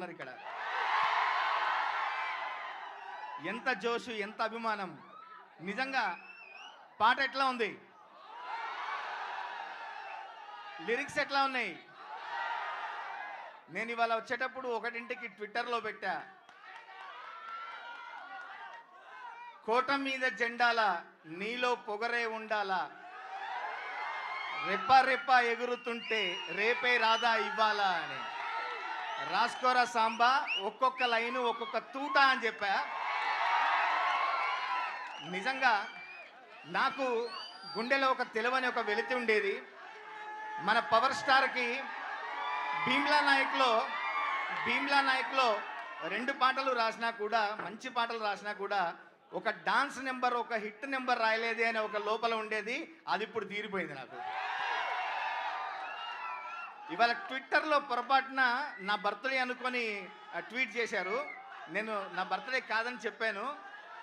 ఉన్నారు ఇక్కడ. ఎంత జోషు, ఎంత అభిమానం. నిజంగా పాట ఎట్లా ఉంది, లిరిక్స్ ఎట్లా ఉన్నాయి. నేను ఇవాళ వచ్చేటప్పుడు 1ంటికి ట్విట్టర్లో పెట్టా, కోట మీద జెండాల నీలో పొగరే ఉండాలా, రెప్ప రెప్ప ఎగురుతుంటే రేపే రాదా ఇవ్వాలా అని. రాసుకోరా సాంబా, ఒక్కొక్క లైను ఒక్కొక్క తూట అని చెప్పా. నిజంగా నాకు గుండెలో ఒక తెలివని ఒక వెలితి ఉండేది. మన పవర్ స్టార్కి భీమ్లా నాయక్లో 2 పాటలు రాసినా కూడా, మంచి పాటలు రాసినా కూడా ఒక డాన్స్ నెంబర్, ఒక హిట్ నెంబర్ రాయలేదే అనే ఒక లోపల ఉండేది. అది ఇప్పుడు తీరిపోయింది నాకు. ఇవాళ ట్విట్టర్లో పొరపాటున నా బర్త్డే అనుకొని ట్వీట్ చేశారు. నేను నా బర్త్డే కాదని చెప్పాను,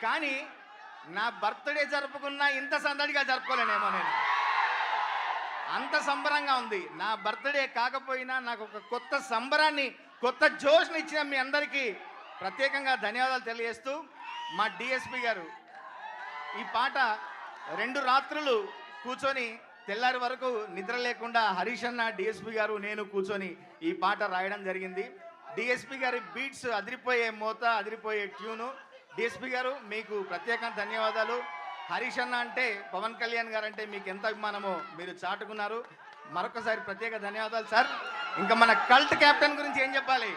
కానీ నా బర్త్డే జరుపుకున్నా ఇంత సందడిగా జరుపుకోలేనేమో. నేను అంత సంబరంగా ఉంది. నా బర్త్డే కాకపోయినా నాకు ఒక కొత్త సంబరాన్ని, కొత్త జోష్ని ఇచ్చిన మీ అందరికీ ప్రత్యేకంగా ధన్యవాదాలు తెలియజేస్తూ, మా డిఎస్పి గారు ఈ పాట 2 రాత్రులు కూర్చొని తెల్లారి వరకు నిద్ర లేకుండా హరీష్ అన్న, డిఎస్పి గారు, నేను కూర్చొని ఈ పాట రాయడం జరిగింది. డిఎస్పి గారి బీట్స్ అదిరిపోయే మోత, అదిరిపోయే ట్యూను. డిఎస్పి గారు మీకు ప్రత్యేకంగా ధన్యవాదాలు. హరీష్ అన్న అంటే, పవన్ కళ్యాణ్ గారు అంటే మీకు ఎంత అభిమానమో మీరు చాటుకున్నారు. మరొకసారి ప్రత్యేక ధన్యవాదాలు సార్. ఇంకా మన కల్ట్ కెప్టెన్ గురించి ఏం చెప్పాలి,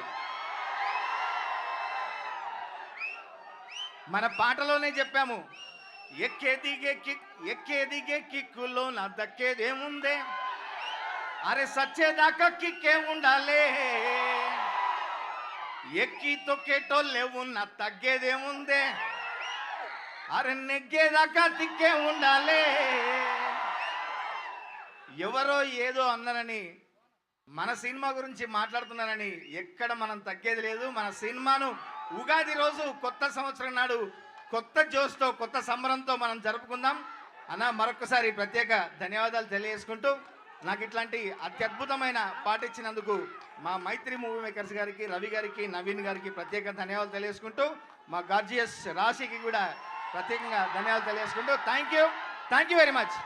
మన పాటలోనే చెప్పాము, ఎక్కే దిగే కిక్కులో నా దక్కేదేముందే, అరే సచ్చేదాకా కిక్కే ఉండాలే, ఎక్కి తొక్కేటోళ్ళేవు నా తగ్గేదేముందే, అరే నెగ్గేదాకా తిక్కే ఉండాలే. ఎవరో ఏదో అన్నారని, మన సినిమా గురించి మాట్లాడుతున్నారని ఎక్కడ మనం తగ్గేది లేదు. మన సినిమాను ఉగాది రోజు, కొత్త సంవత్సరం నాడు కొత్త జోష్తో, కొత్త సంబరంతో మనం జరుపుకుందాం అన్న. మరొకసారి ప్రత్యేక ధన్యవాదాలు తెలియజేసుకుంటూ, నాకు ఇట్లాంటి అత్యద్భుతమైన పాట ఇచ్చినందుకు మా మైత్రి మూవీ మేకర్స్ గారికి, రవి గారికి, నవీన్ గారికి ప్రత్యేక ధన్యవాదాలు తెలియజేసుకుంటూ, మా గార్జియస్ రాశికి కూడా ప్రత్యేకంగా ధన్యవాదాలు తెలియజేసుకుంటూ, thank you very much.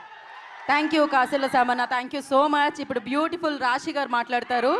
Thank you Kasila Samanna, thank you so much. ఇప్పుడు బ్యూటిఫుల్ రాశి గారు మాట్లాడతారు.